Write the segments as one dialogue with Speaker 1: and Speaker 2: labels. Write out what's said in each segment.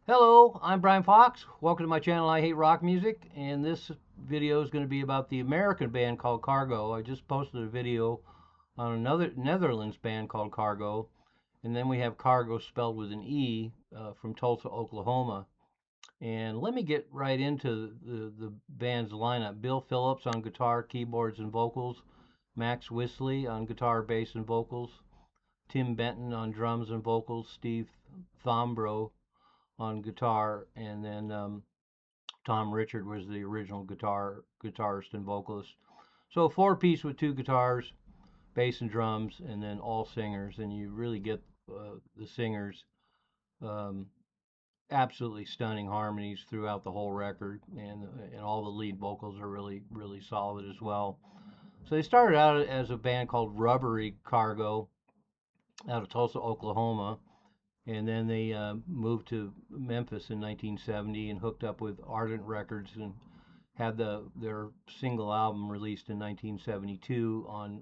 Speaker 1: Hello, I'm Brian Fox. Welcome to my channel, I Hate Rock Music, and this video is going to be about the American band called CARGOE. I just posted a video on another Netherlands band called CARGOE, and then we have Cargo spelled with an E from Tulsa, Oklahoma. And let me get right into the band's lineup. Bill Phillips on guitar, keyboards, and vocals. Max Wisley on guitar, bass, and vocals. Tim Benton on drums and vocals. Steve Thombro on guitar, and then Tom Richard was the original guitarist and vocalist. So a four-piece with two guitars, bass and drums, and then all singers, and you really get the singers um, absolutely stunning harmonies throughout the whole record, and all the lead vocals are really solid as well. So they started out as a band called Rubbery Cargo out of Tulsa, Oklahoma, and then they moved to Memphis in 1970 and hooked up with Ardent Records and had their single album released in 1972 on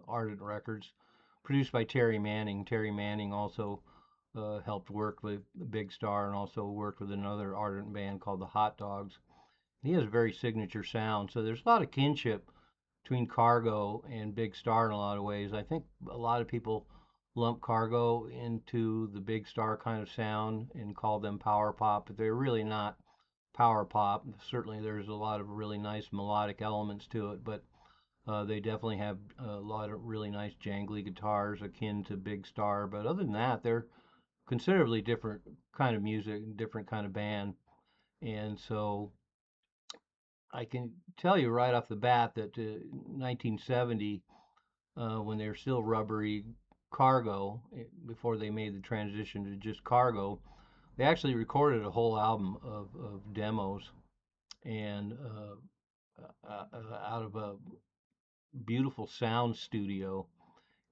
Speaker 1: Ardent Records, produced by Terry Manning. Terry Manning also helped work with Big Star and also worked with another Ardent band called the Hot Dogs. He has a very signature sound, so there's a lot of kinship between Cargo and Big Star in a lot of ways. I think a lot of people lump Cargo into the Big Star kind of sound and call them power pop, but they're really not power pop. Certainly, there's a lot of really nice melodic elements to it, but they definitely have a lot of really nice jangly guitars akin to Big Star. But other than that, they're considerably different kind of music, different kind of band. And so I can tell you right off the bat that 1970, when they were still Rubbery Cargo, before they made the transition to just Cargo, they actually recorded a whole album of demos and out of a beautiful sound studio.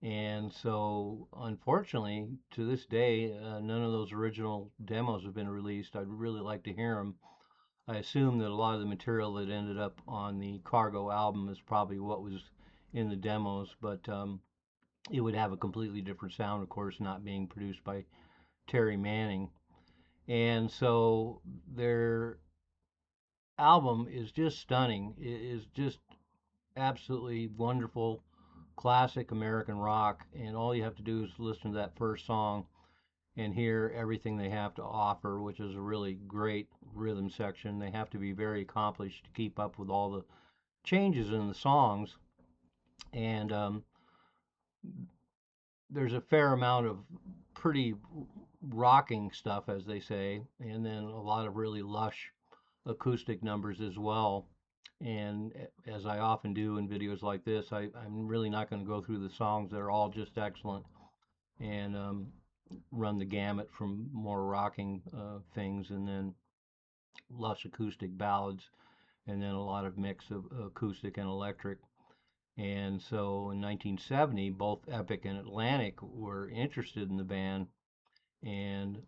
Speaker 1: And so, unfortunately, to this day, none of those original demos have been released. I'd really like to hear them. I assume that a lot of the material that ended up on the Cargo album is probably what was in the demos, but it would have a completely different sound, of course, not being produced by Terry Manning. And so their album is just stunning. It is just absolutely wonderful, classic American rock. And all you have to do is listen to that first song and hear everything they have to offer, which is a really great rhythm section. They have to be very accomplished to keep up with all the changes in the songs. And there's a fair amount of pretty rocking stuff, as they say, and then a lot of really lush acoustic numbers as well. And as I often do in videos like this, I'm really not going to go through the songs that are all just excellent and run the gamut from more rocking things and then lush acoustic ballads and then a lot of mix of acoustic and electric. And so in 1970, both Epic and Atlantic were interested in the band, and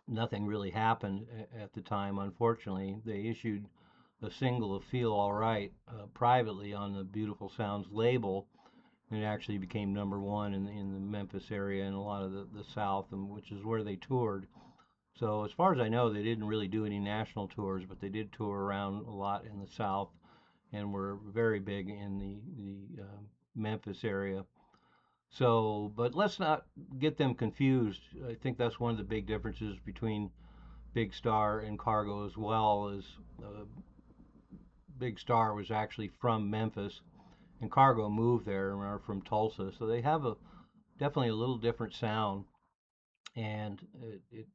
Speaker 1: nothing really happened at the time, unfortunately. They issued a single of Feel Alright privately on the Beautiful Sounds label, and it actually became number one in the Memphis area and a lot of the South, and which is where they toured. So as far as I know, they didn't really do any national tours, but they did tour around a lot in the South and were very big in the Memphis area. So, but let's not get them confused. I think that's one of the big differences between Big Star and Cargo as well. Is Big Star was actually from Memphis, and Cargo moved there and are from Tulsa. So they have a definitely a little different sound, and it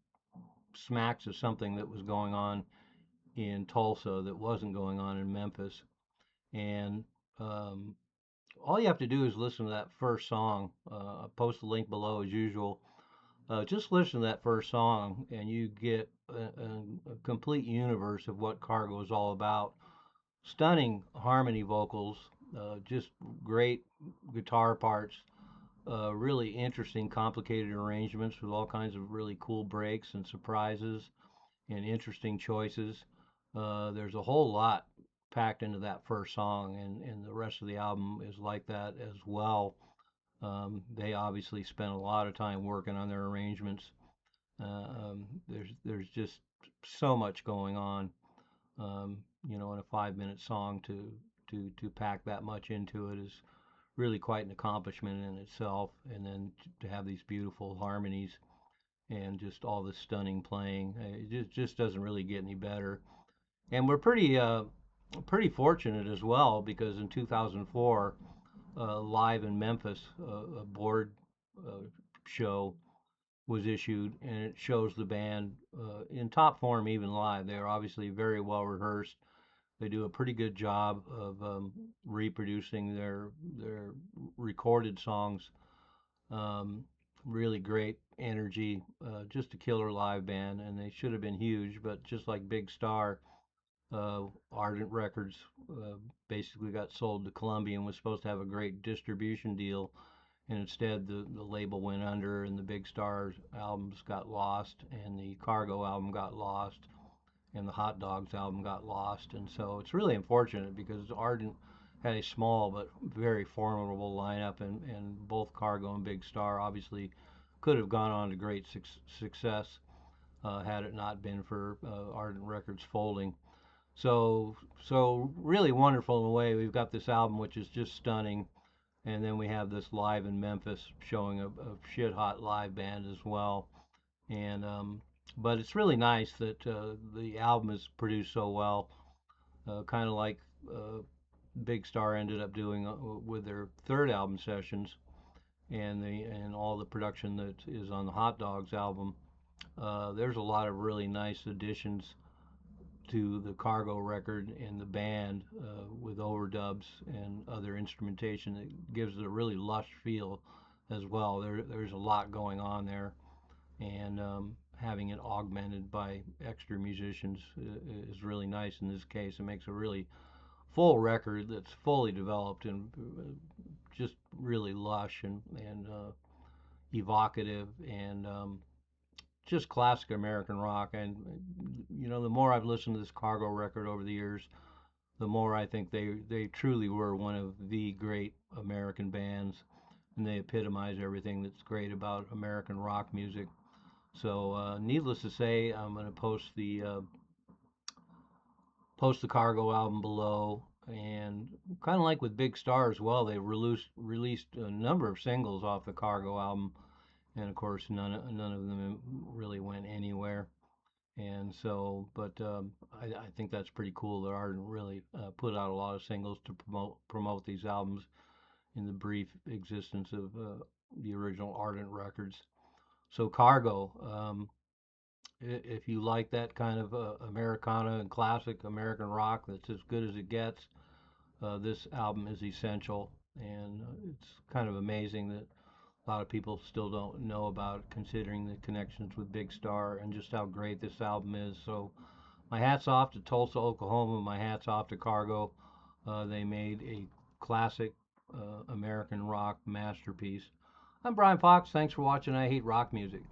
Speaker 1: smacks of something that was going on in Tulsa that wasn't going on in Memphis. And um, all you have to do is listen to that first song. I'll post the link below as usual. Just listen to that first song, and you get a complete universe of what Cargo is all about. Stunning harmony vocals, just great guitar parts, really interesting, complicated arrangements with all kinds of really cool breaks and surprises and interesting choices. There's a whole lot packed into that first song, and the rest of the album is like that as well. They obviously spent a lot of time working on their arrangements. There's just so much going on. In a 5-minute song to pack that much into it is really quite an accomplishment in itself. And then to have these beautiful harmonies and just all this stunning playing, it just doesn't really get any better. And we're pretty fortunate as well because in 2004, live in Memphis, a board uh, show was issued, and it shows the band in top form even live. They're obviously very well rehearsed. They do a pretty good job of reproducing their recorded songs. Um, Really great energy, just a killer live band, and they should have been huge, but just like Big Star, Ardent Records uh, basically got sold to Columbia and was supposed to have a great distribution deal, and instead the label went under, and the Big Stars albums got lost, and the Cargo album got lost, and the Hot Dogs album got lost. And so it's really unfortunate because Ardent had a small but very formidable lineup, and both Cargo and Big Star obviously could have gone on to great success had it not been for Ardent Records folding. So really wonderful in a way. We've got this album which is just stunning, and then we have this live in Memphis showing a shit hot live band as well. And but it's really nice that the album is produced so well, kind of like uh, Big Star ended up doing with their third album sessions, and all the production that is on the Hot Dogs album. There's a lot of really nice additions to the Cargo record and the band with overdubs and other instrumentation that gives it a really lush feel as well. There's a lot going on there, and having it augmented by extra musicians is really nice in this case. It makes a really full record that's fully developed and just really lush and evocative and just classic American rock. And the more I've listened to this Cargo record over the years, the more I think they truly were one of the great American bands, and they epitomize everything that's great about American rock music. So, needless to say, I'm going to post the Cargo album below, and kind of like with Big Star as well, they released a number of singles off the Cargo album, and of course, none of them really went anywhere. And so, but I think that's pretty cool that Ardent really put out a lot of singles to promote these albums in the brief existence of the original Ardent records. So Cargo, if you like that kind of Americana and classic American rock that's as good as it gets, this album is essential. And it's kind of amazing that a lot of people still don't know about it, considering the connections with Big Star and just how great this album is. So my hat's off to Tulsa, Oklahoma. My hat's off to Cargo. They made a classic American rock masterpiece. I'm Brian Fox. Thanks for watching I Hate Rock Music.